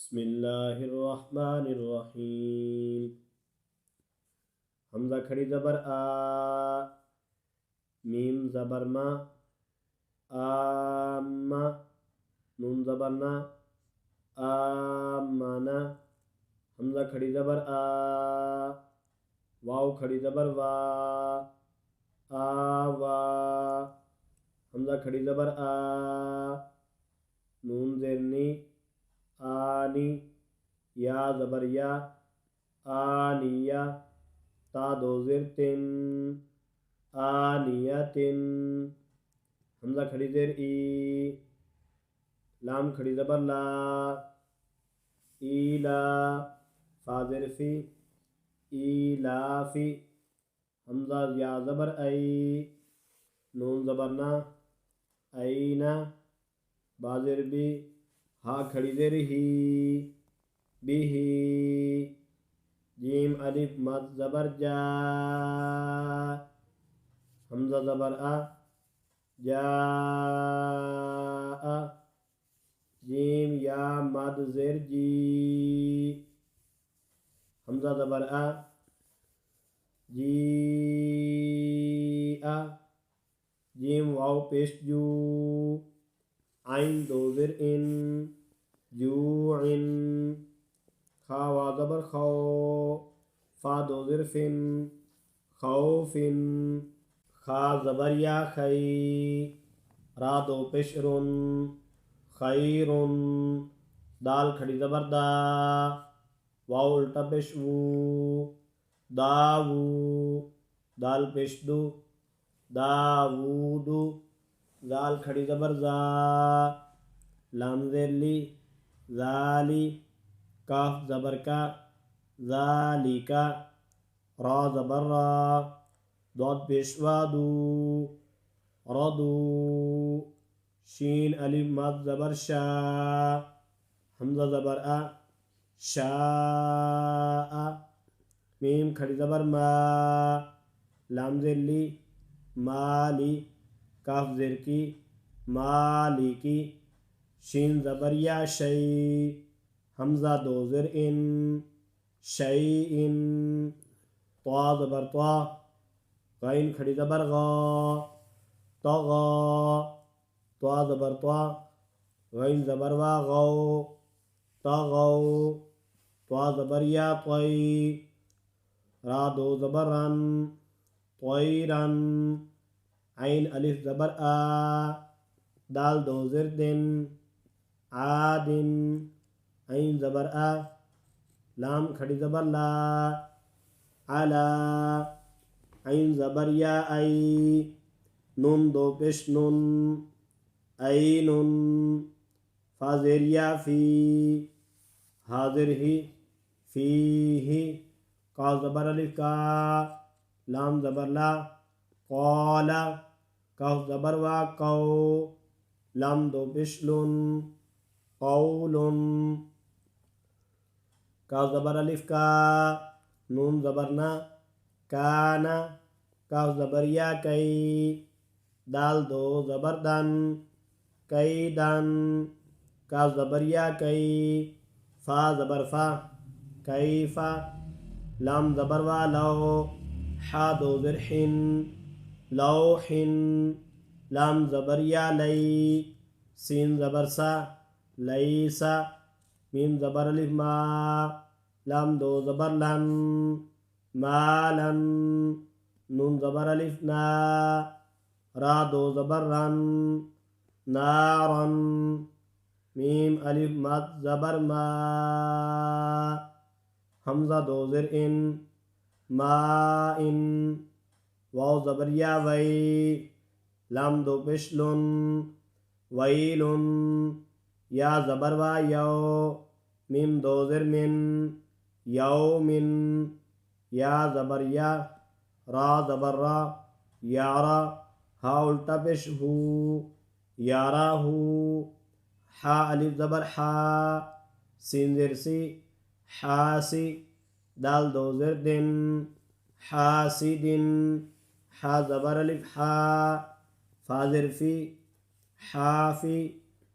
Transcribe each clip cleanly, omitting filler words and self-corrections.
بسم اللہ الرحمن الرحیم. حمزہ کھڑی زبر آ، میم زبر ما، آما، نون زبر نا، آمانا. حمزہ کھڑی زبر آ، واو کھڑی زبر وا، آوا. حمزہ کھڑی زبر آ، نون زیر نی، آنی. یا زبر یا، آنیہ. تا دو زیر تن، آنیتن. حمزہ کھڑی زیر ای، لام کھڑی زبر لا، ایلا. فا زیر فی، ایلافی. حمزہ یا زبر ای، نون زبر نا، اینا. با زیر بی، ہا کھڑی زیر ہی، بیہی. جیم الف مد زبر جا، حمزہ زبر آ، جاء. جیم یا مد زیر جی، حمزہ زبر آ، جیء. جیم واو پیش جو، عین دو زیر ان، جوعن. خا وا زبر خو، فا دو زیر فن، خوفن. خا زبر یا خی، را دو پیش رن، خیرن. دال کھڑی زبر دا، واو الٹا پیش وو، داوو. دال پیش دو، داوودو. زال کھڑی زبر زا، لام زیر لی، ذالی. کاف زبر کا، ذالکا. را زبر را، ضاد پیش وادو، ردو. شین الف مد زبر شا، حمزہ زبر آ، شاء. میم کھڑی زبر ما، لام زیر لی، مالی. کاف زیر کی، مالکی. شین زبر یا شی، حمزہ دو زیر ان، شیئن. طا زبر طا، غین کھڑی زبر غا، طغا. طا زبر طا، غین زبر وا غو، طغو. طا زبر یا طی، را دو زبر رن، طیرن. عین الف زبر آ، دال دو زیر دن، عادن. عین زبر آ، لام کھڑی زبر لا، علا. عین زبر یا ای، نون دو پیش نن، اینن. فا زیر یا فی، ہا زیر ہی، فیہی. قاف زبر الف کا، لام زبر لا، قالا. کاف زبر وا قو، لام دو پیش لن، قولن. کاف زبر الف کا، نون زبر نا، کانا. کاف زبر یا کئی، دال دو زبر دن، کیدن. کاف زبر یا کئی، فا زبر فا، کیفا. لام زبر وا لو، حا دو زیر حن، لوحن. لام زبر یا لی، سین زبر سا، لیسا. میم زبر الف ما، لام دو زبر لن، مالن. نون زبر الف نا، را دو زبر رن، نارن. میم الف مد زبر ما، حمزہ دو زیر ان، مائن. واو زبر یا وی، لام دو پیش لن، ویلن. یا زبر وا یو، میم دو زیر من، یومن. یا زبر یا، را زبر را، یارا. ہا الٹا پیش ہو، یارا ہو. حا الف زبر حا، سین زیر سی، حاسی. دال دو زیر دن، حاسدن. حا زبر الف حا، فا زیر فی، حافی.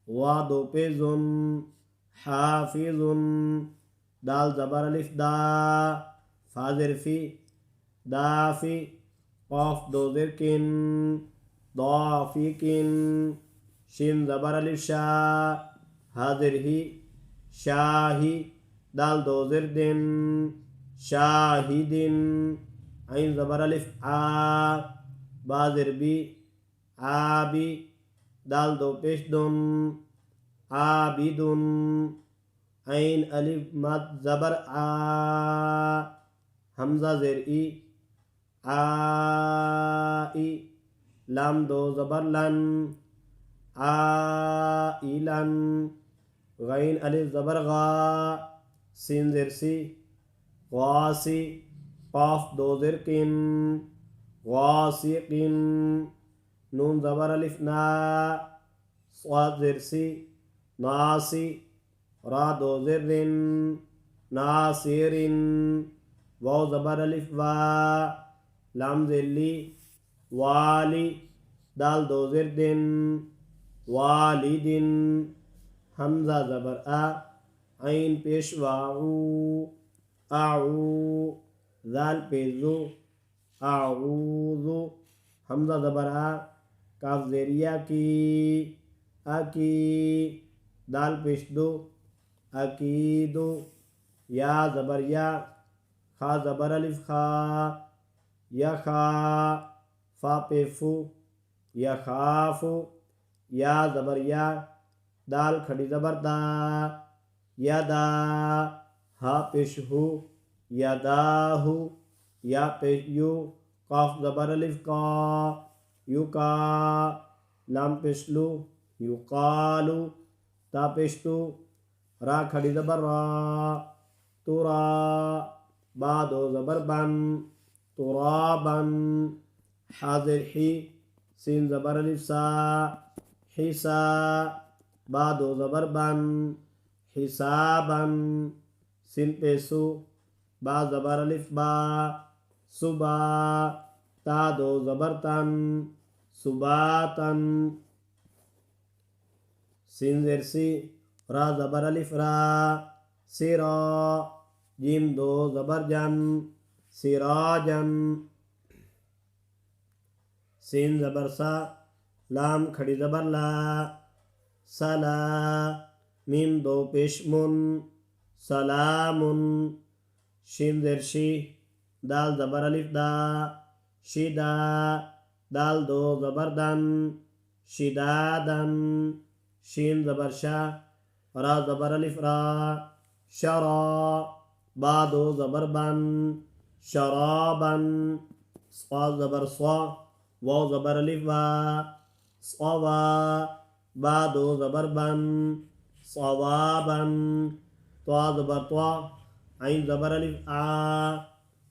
وا دو پہ زن، حافظ دال زبر الف دا فا زر في دافي قاف دو زر كن ضافك شين زبر الف شا ها زر هي شاهي دال دو زر دن شاهد عين زبر الف عا با زر بي عابي دال دو پیش دن عابد عين الف مد زبر عا حمزہ زر ای عائی لام دو زبر لن عائلن غین الف زبر غا سین زر سی غاسی قاف دو زر کن غاسق نون زبر الف نا صاد زر سی ناسی را دو زر ناصر واو زبر الف وا لام زر لی والی دال دو زر دن والد حمزہ زبر عین پیش واعو اعو ذال پیزو اعوذ حمزہ زبر کاف زیریا کی اکی دال پیش دو اکید یا زبر یا خا زبر الف خا یا خا فا پیفو یا خافو یا زبر یا دال کھڑی زبر دا یا دا ہا پیش ہو یا داہو یا پیش یو قاف زبر الف کا یو کا لام پیش لو یو قالو تا پیش تو را کھڑی زبر را تو را با دو زبر بن ترابن حاضر حی سین زبر الف سا حسا با دو زبر بن حسابن سین پیسو با زبر الف با صبا تا دو زبر تن صباتن سین زر سی را زبر الف را سرا جیم دو زبر جن سراجن سین زبر سا لام کھڑی زبر لا سلا میم دو پیش من سلام شین زر شی دال زبر الف دا شدا دال دو زبر دن شدادن شین زبر شا را زبر الف را شرا با دو زبر بن شرابن صا زبر صا واو زبر الف وا صوا با دو زبر بن صوابن طا زبر طا عین زبر الف آ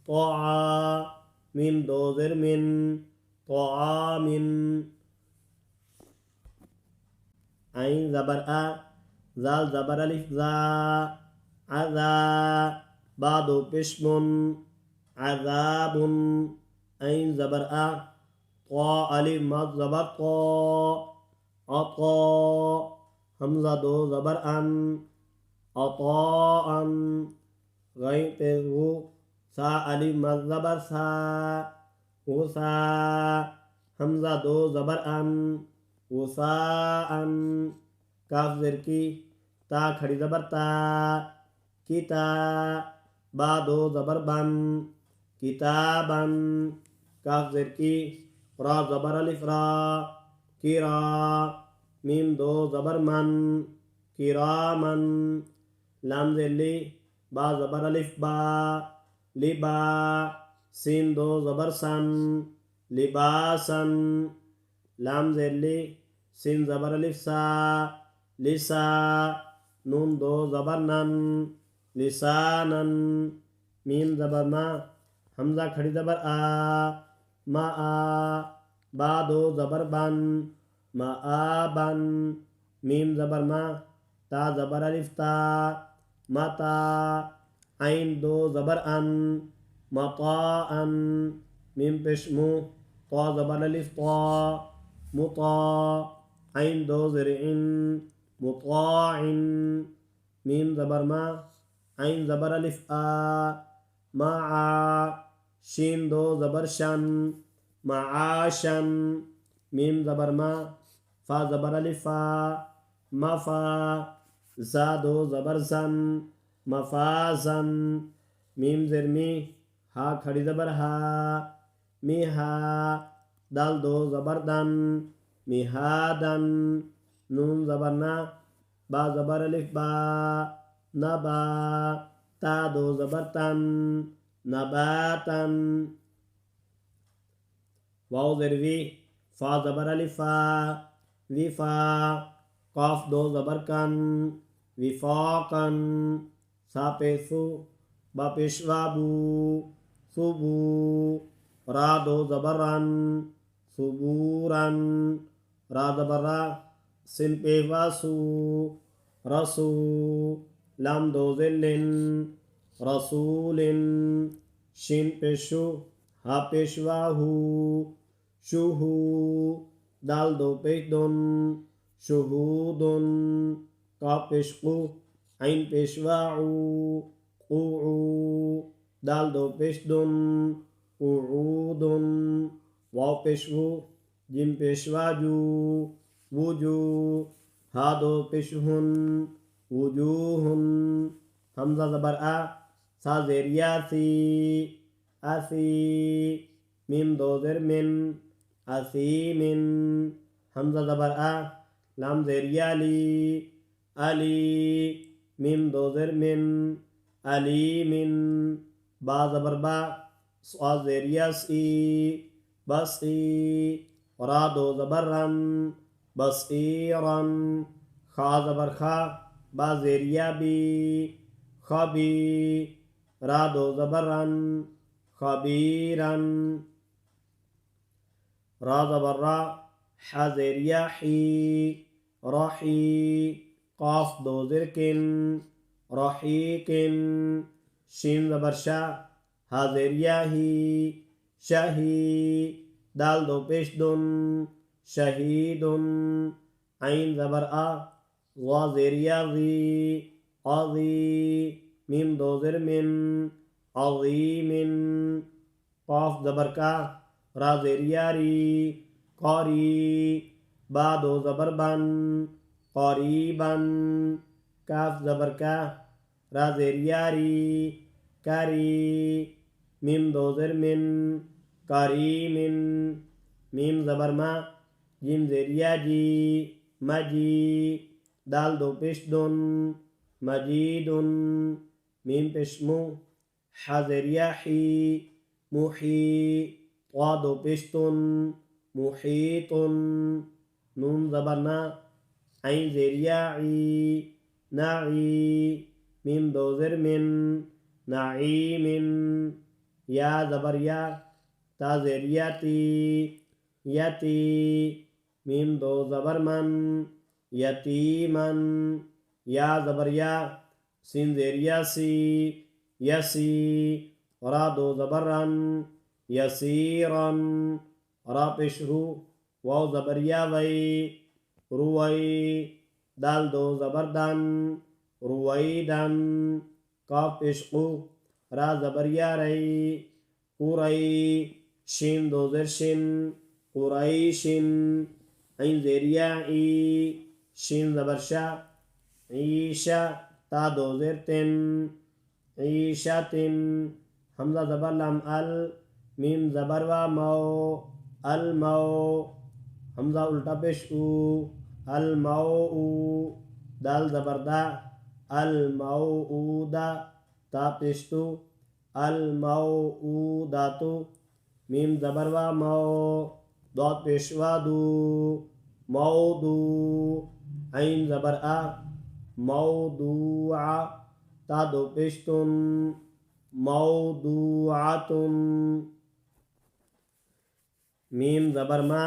طاعا میم دو زر من طعام عین زبر زال زبر الف ذا عذا با دو پشمن عذاب عین زبر طا الف مد زبر طا عطا حمزہ دو زبر ان عطاء غین پیغو سا الف مد زبر سا وسا حمزہ دو زبر ان وساء کاف زر کی تا کھڑی زبر تا کتا با دو زبر بن کتابن کاف زر کی را زبر الف را کرا میم دو زبر من کرامن لام زر لی با زبر الف با لبا سین دو زبر سن لباسن لام زر لی سین زبر الف سا لسا نون دو زبر نن لسانن میم زبر ما حمزہ کھڑی زبر ما با دو زبر بن مآبن میم زبر ما تا زبر الف تا متا عین دو زبر ان مطاعن میم پیش مو طا زبر الف طا مطاع عین دو زر ان مطاع میم زبر ما، عین زبر الف آ، معا، شین دو زبر شن، معاشن، میم زبر ما، فا زبر الف آ، مفا، زا دو زبر زن، مفازن، میم زیر می، ہا کھڑی زبر ہا، میہا، دال دو زبر دن، میہادن، نون زبر نا، با زبر الف با، نبا، تا دو زبر تن، نباتن، واو زیر وی، فا زبر الف فا، وفا، قاف دو زبر کن، وفاقن، سا پیش سو، با پیش وابو، صبو، را دو زبر رن، صبورن، را زبر را، سن پیش واسو، رسو، لام دو ذلن، رسولن، شین پیش شو، ہا پیش واہو، شوہو، دال دو پیش دن، شہودن، قاف پیش قو، عین پیش واعو، قوعو، دال دو پیش دن، قعودن، واو پیش وو، جیم پیش واجو، وجو، ہا دو پیش ہن، وجوہن، حمزہ زبر آ، سا زیر یاسی، اسی، میم دو زیر من، اسیمن، حمزہ زبر آ، لام زیر یالی، علی، میم دو زیر من، علیمن، با زبر با، صاد زیر یسی، بسی، را دو زبر رن، بصیرن، خا زبر خا، با زیر یابی، خبی، را دو زبر رن، خبیرن، را زبر را، حا زیر یاحی، رحی، قاف دو زیر کن، رحیکن، شین زبر شا، ہا زیر یاہی، شاہی، دال دو پیش دن، شہیدن، عین زبر آ، وا زیر یاغی، عظی، میم دو زیر من، عظیمن، قاف زبر کا، را زیر یاری، قاری، با دو زبر بن، قریبن، کاف زبر کا، را زیر یاری، کاری، میم دو زیر من، کریمن، میم زبر ما، جیم زیر یاجی، مجی، دال دو پیش دن، مجیدن، میم پیش مو، حا زیر یاحی، محی، طا دو پیش تن، محیطن، نون زبر نا، عین زیر یاعی، نعی، میم دو زیر من، نعیمن، یا زبر یا، تا زیر یاتی، یتی، میم دو زبر من، یتیمن، یا زبر یا، سین زیر یاسی، یسی، را دو زبر رن، یسیرن، را پیش رو، واو زبر یا وی، روی، دال دو زبر دن، رویدن، قاف پیش قو، را زبر یا ری، قری، شین دو زیر شن، قریشن، عین زیر یاعی، شین زبر شا، عیشا، تا دو زیر تن، عیشتن، حمزہ زبر لام ال، میم زبر و مو، المو، حمزہ الٹا پیش او، المو، دال زبر دا، الموعودہ، تا پیش تو، الموعودات، میم زبر و مو، ضاد پیش وادو، موضوع، عین زبر آ، موضوعہ، تا دو پیش تن، موضوعتن، میم زبر ما،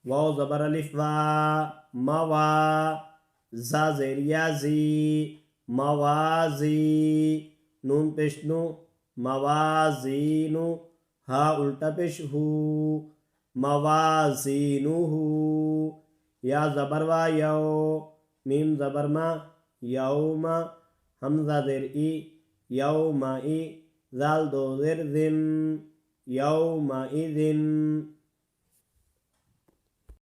واو زبر الف وا، موا، زا زیر یازی، موازی، نون پیش نو، موازینو، ہا الٹا پیش ہو، موازینو، یا زبر وا یو، میم زبر ما، یوم، حمزہ زیر ای، یوم ای، زال دو زیر زن، یوم اذن.